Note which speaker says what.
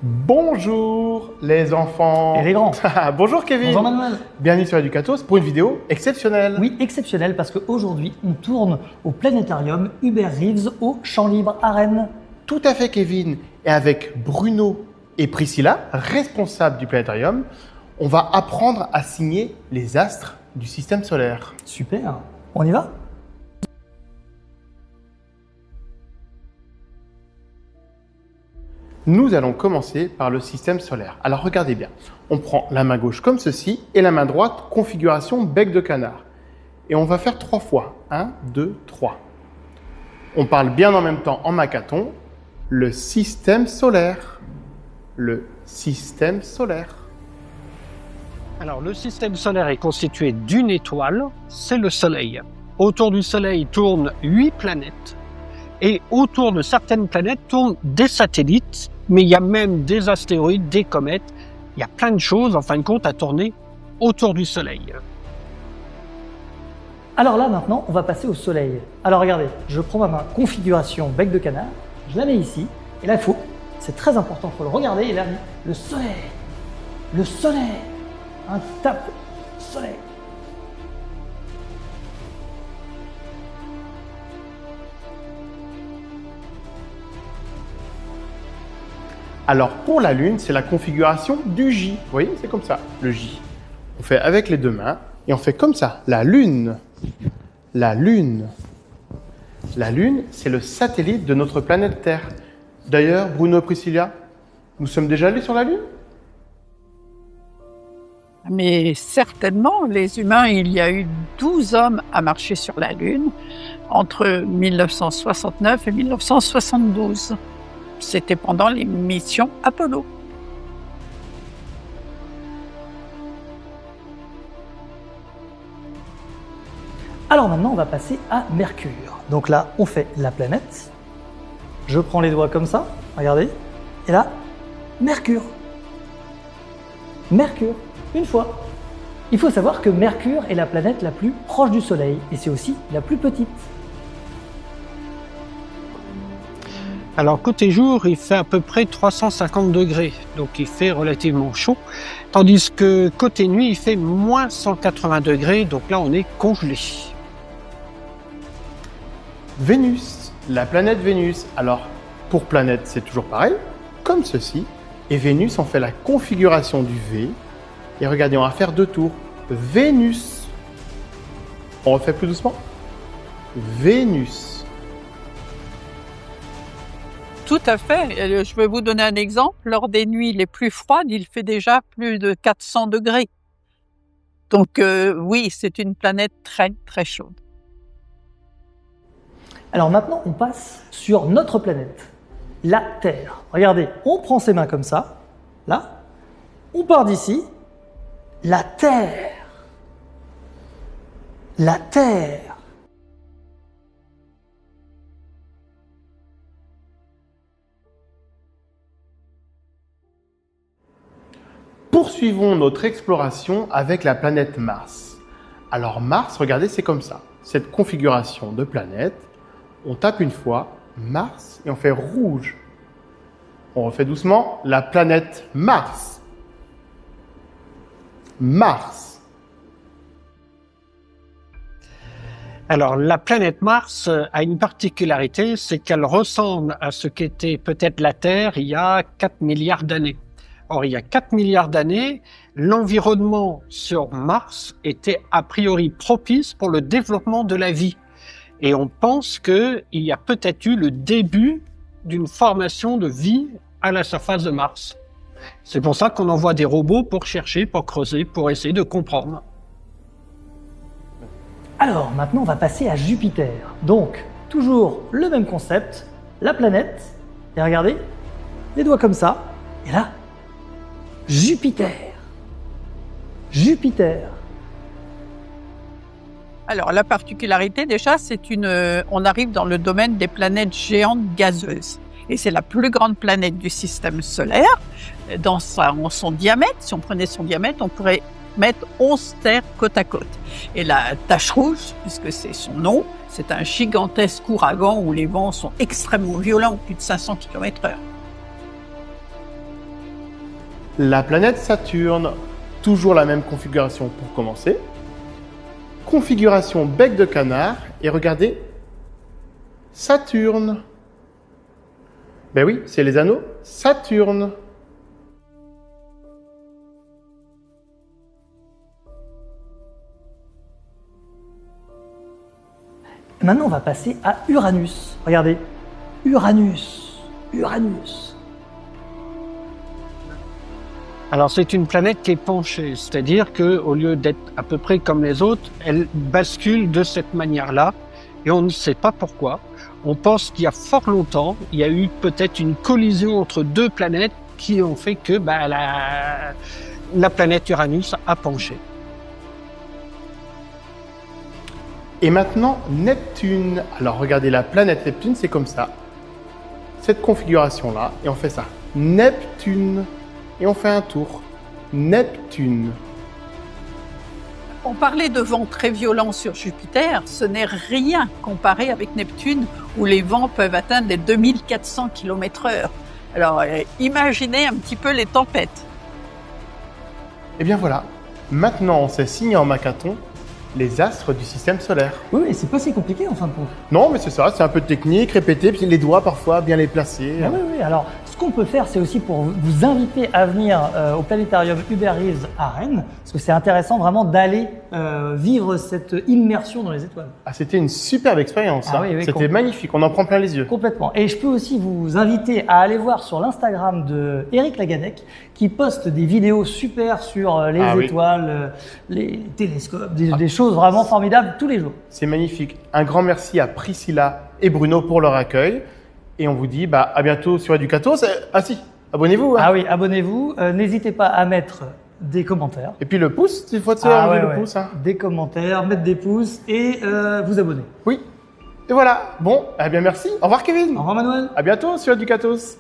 Speaker 1: Bonjour les enfants.
Speaker 2: Et les grands.
Speaker 1: Bonjour Kevin.
Speaker 2: Bonjour Manuel.
Speaker 1: Bienvenue sur Educatos pour une vidéo exceptionnelle.
Speaker 2: Oui, exceptionnel parce qu'aujourd'hui, on tourne au planétarium Hubert Reeves au Champ Libre à Rennes.
Speaker 1: Tout à fait Kevin. Et avec Bruno et Priscilla, responsables du planétarium, on va apprendre à signer les astres du système solaire.
Speaker 2: Super. On y va ?
Speaker 1: Nous allons commencer par le système solaire. Alors regardez bien, on prend la main gauche comme ceci et la main droite configuration bec de canard. Et on va faire 3 fois. 1, 2, 3. On parle bien en même temps en macathon. Le système solaire. Le système solaire.
Speaker 3: Alors, le système solaire est constitué d'une étoile, c'est le Soleil. Autour du Soleil tournent 8 planètes. Et autour de certaines planètes tournent des satellites, mais il y a même des astéroïdes, des comètes. Il y a plein de choses, en fin de compte, à tourner autour du Soleil.
Speaker 2: Alors là, maintenant, on va passer au Soleil. Alors regardez, je prends ma main configuration bec de canard, je la mets ici, et là, il faut, c'est très important, il faut le regarder, et là, le Soleil. Le Soleil. Un tape. Soleil.
Speaker 1: Alors pour la Lune, c'est la configuration du J. Vous voyez, c'est comme ça, le J. On fait avec les deux mains et on fait comme ça, la Lune. La Lune. La Lune, c'est le satellite de notre planète Terre. D'ailleurs, Bruno et Priscilla, nous sommes déjà allés sur la Lune ?
Speaker 4: Mais certainement, les humains, il y a eu 12 hommes à marcher sur la Lune entre 1969 et 1972. C'était pendant les missions Apollo.
Speaker 2: Alors maintenant, on va passer à Mercure. Donc là, on fait la planète. Je prends les doigts comme ça, regardez. Et là, Mercure. Mercure, une fois. Il faut savoir que Mercure est la planète la plus proche du Soleil et c'est aussi la plus petite.
Speaker 3: Alors, côté jour, il fait à peu près 350 degrés, donc il fait relativement chaud. Tandis que côté nuit, il fait moins 180 degrés, donc là, on est congelé.
Speaker 1: Vénus, la planète Vénus. Alors, pour planète, c'est toujours pareil, comme ceci. Et Vénus, on fait la configuration du V. Et regardez, on va faire 2 tours. Vénus. On refait plus doucement. Vénus.
Speaker 4: Tout à fait. Je vais vous donner un exemple. Lors des nuits les plus froides, il fait déjà plus de 400 degrés. Donc oui, c'est une planète très, très chaude.
Speaker 2: Alors maintenant, on passe sur notre planète, la Terre. Regardez, on prend ses mains comme ça, là, on part d'ici, la Terre. La Terre.
Speaker 1: Poursuivons notre exploration avec la planète Mars. Alors Mars, regardez, c'est comme ça. Cette configuration de planète, on tape une fois, Mars, et on fait rouge. On refait doucement, la planète Mars. Mars.
Speaker 3: Alors, la planète Mars a une particularité, c'est qu'elle ressemble à ce qu'était peut-être la Terre il y a 4 milliards d'années. Or, il y a 4 milliards d'années, l'environnement sur Mars était a priori propice pour le développement de la vie. Et on pense qu'il y a peut-être eu le début d'une formation de vie à la surface de Mars. C'est pour ça qu'on envoie des robots pour chercher, pour creuser, pour essayer de comprendre.
Speaker 2: Alors maintenant, on va passer à Jupiter. Donc, toujours le même concept, la planète. Et regardez, les doigts comme ça. Et là, Jupiter. Jupiter.
Speaker 4: Alors la particularité déjà, on arrive dans le domaine des planètes géantes gazeuses. Et c'est la plus grande planète du système solaire. Dans son diamètre, si on prenait son diamètre, on pourrait mettre 11 terres côte à côte. Et la tache rouge, puisque c'est son nom, c'est un gigantesque ouragan où les vents sont extrêmement violents, plus de 500 km/h.
Speaker 1: La planète Saturne, toujours la même configuration pour commencer. Configuration bec de canard, et regardez, Saturne. Ben oui, c'est les anneaux Saturne.
Speaker 2: Maintenant, on va passer à Uranus. Regardez, Uranus, Uranus.
Speaker 3: Alors c'est une planète qui est penchée, c'est-à-dire que au lieu d'être à peu près comme les autres, elle bascule de cette manière-là et on ne sait pas pourquoi. On pense qu'il y a fort longtemps, il y a eu peut-être une collision entre deux planètes qui ont fait que la planète Uranus a penché.
Speaker 1: Et maintenant, Neptune. Alors regardez, la planète Neptune, c'est comme ça. Cette configuration-là, et on fait ça. Neptune. Et on fait un tour. Neptune.
Speaker 4: On parlait de vents très violents sur Jupiter, ce n'est rien comparé avec Neptune, où les vents peuvent atteindre les 2400 km/h. Alors, imaginez un petit peu les tempêtes.
Speaker 1: Et bien voilà. Maintenant, on sait signer en macathon les astres du système solaire.
Speaker 2: Oui, et c'est pas si compliqué en fin de compte.
Speaker 1: Non, mais c'est ça, c'est un peu de technique, répéter, puis les doigts parfois, bien les placer.
Speaker 2: Ah oui, oui. Alors, ce qu'on peut faire, c'est aussi pour vous inviter à venir au planétarium Hubert Reeves à Rennes, parce que c'est intéressant vraiment d'aller vivre cette immersion dans les étoiles.
Speaker 1: Ah, c'était une superbe expérience.
Speaker 2: Ah
Speaker 1: hein.
Speaker 2: oui, oui,
Speaker 1: C'était magnifique, on en prend plein les yeux.
Speaker 2: Complètement. Et je peux aussi vous inviter à aller voir sur l'Instagram de Éric Lagadec, qui poste des vidéos super sur les étoiles, les télescopes, des choses vraiment formidables tous les jours.
Speaker 1: C'est magnifique. Un grand merci à Priscilla et Bruno pour leur accueil. Et on vous dit à bientôt sur Educatos. Ah si, abonnez-vous. Hein.
Speaker 2: Ah oui, abonnez-vous. N'hésitez pas à mettre des commentaires.
Speaker 1: Et puis le pouce, il faut enlever le pouce. Hein.
Speaker 2: Des commentaires, mettre des pouces et vous abonner.
Speaker 1: Oui. Et voilà. Bon, eh bien merci. Au revoir Kevin.
Speaker 2: Au revoir Manuel.
Speaker 1: À bientôt sur Educatos.